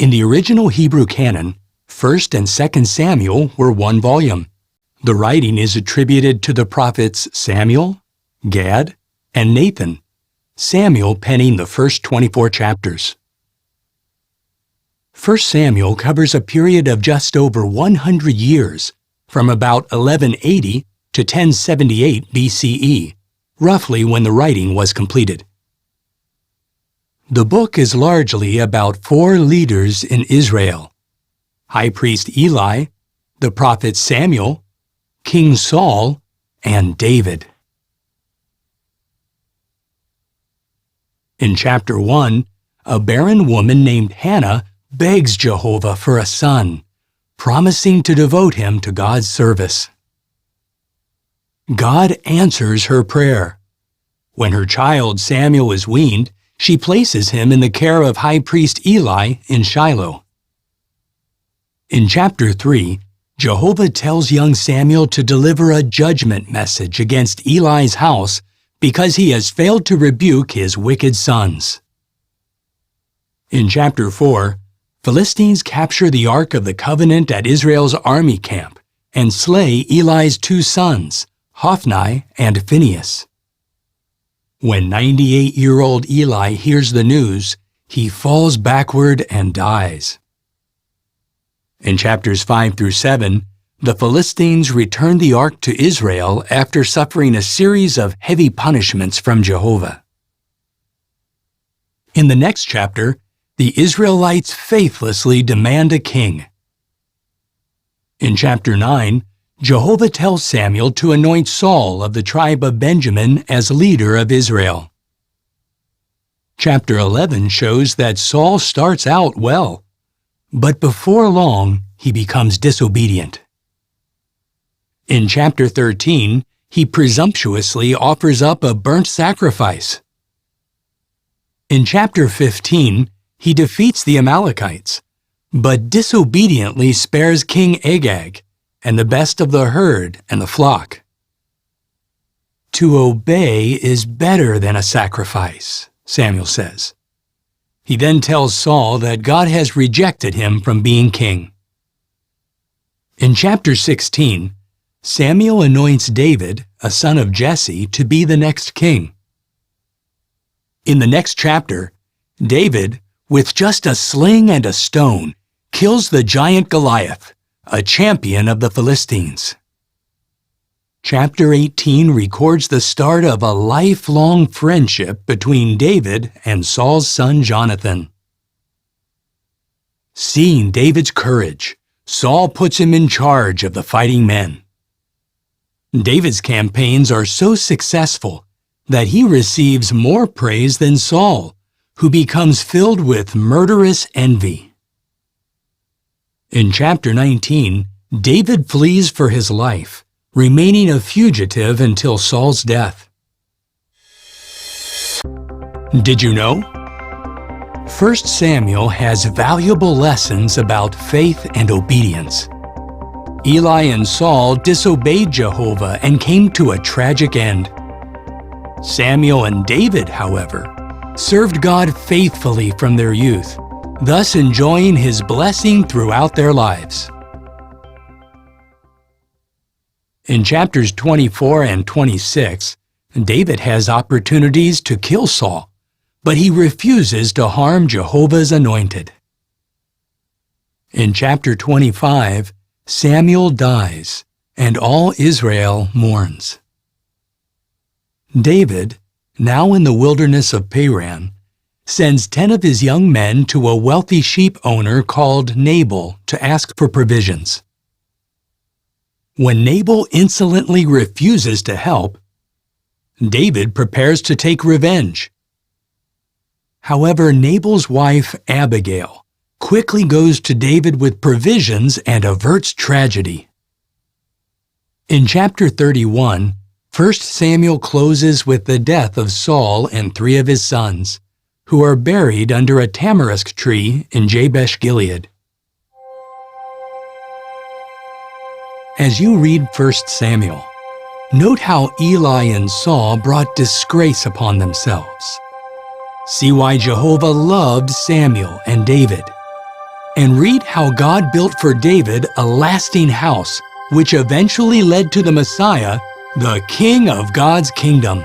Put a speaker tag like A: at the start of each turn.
A: In the original Hebrew canon, 1st and 2nd Samuel were one volume. The writing is attributed to the prophets Samuel, Gad, and Nathan, Samuel penning the first 24 chapters. 1 Samuel covers a period of just over 100 years, from about 1180 to 1078 BCE, roughly when the writing was completed. The book is largely about 4 leaders in Israel: High Priest Eli, the prophet Samuel, King Saul, and David. In chapter 1, a barren woman named Hannah begs Jehovah for a son, promising to devote him to God's service. God answers her prayer. When her child Samuel is weaned, she places him in the care of High Priest Eli in Shiloh. In chapter 3, Jehovah tells young Samuel to deliver a judgment message against Eli's house because he has failed to rebuke his wicked sons. In chapter 4, Philistines capture the Ark of the Covenant at Israel's army camp and slay Eli's 2 sons, Hophni and Phinehas. When 98-year-old Eli hears the news, he falls backward and dies. In chapters 5 through 7, the Philistines return the ark to Israel after suffering a series of heavy punishments from Jehovah. In the next chapter, the Israelites faithlessly demand a king. In chapter 9, Jehovah tells Samuel to anoint Saul of the tribe of Benjamin as leader of Israel. Chapter 11 shows that Saul starts out well, but before long he becomes disobedient. In chapter 13, he presumptuously offers up a burnt sacrifice. In chapter 15, he defeats the Amalekites, but disobediently spares King Agag and the best of the herd and the flock. To obey is better than a sacrifice, Samuel says. He then tells Saul that God has rejected him from being king. In chapter 16, Samuel anoints David, a son of Jesse, to be the next king. In the next chapter, David, with just a sling and a stone, kills the giant Goliath, a champion of the Philistines. Chapter 18 records the start of a lifelong friendship between David and Saul's son Jonathan. Seeing David's courage, Saul puts him in charge of the fighting men. David's campaigns are so successful that he receives more praise than Saul, who becomes filled with murderous envy. In chapter 19, David flees for his life, remaining a fugitive until Saul's death. Did you know? 1 Samuel has valuable lessons about faith and obedience. Eli and Saul disobeyed Jehovah and came to a tragic end. Samuel and David, however, served God faithfully from their youth, thus enjoying His blessing throughout their lives. In chapters 24 and 26, David has opportunities to kill Saul, but he refuses to harm Jehovah's anointed. In chapter 25, Samuel dies, and all Israel mourns. David, now in the wilderness of Paran, sends 10 of his young men to a wealthy sheep owner called Nabal to ask for provisions. When Nabal insolently refuses to help, David prepares to take revenge. However, Nabal's wife, Abigail, quickly goes to David with provisions and averts tragedy. In chapter 31, 1 Samuel closes with the death of Saul and 3 of his sons, who are buried under a tamarisk tree in Jabesh Gilead. As you read 1 Samuel, note how Eli and Saul brought disgrace upon themselves. See why Jehovah loved Samuel and David. and read how God built for David a lasting house, which eventually led to the Messiah, the King of God's kingdom.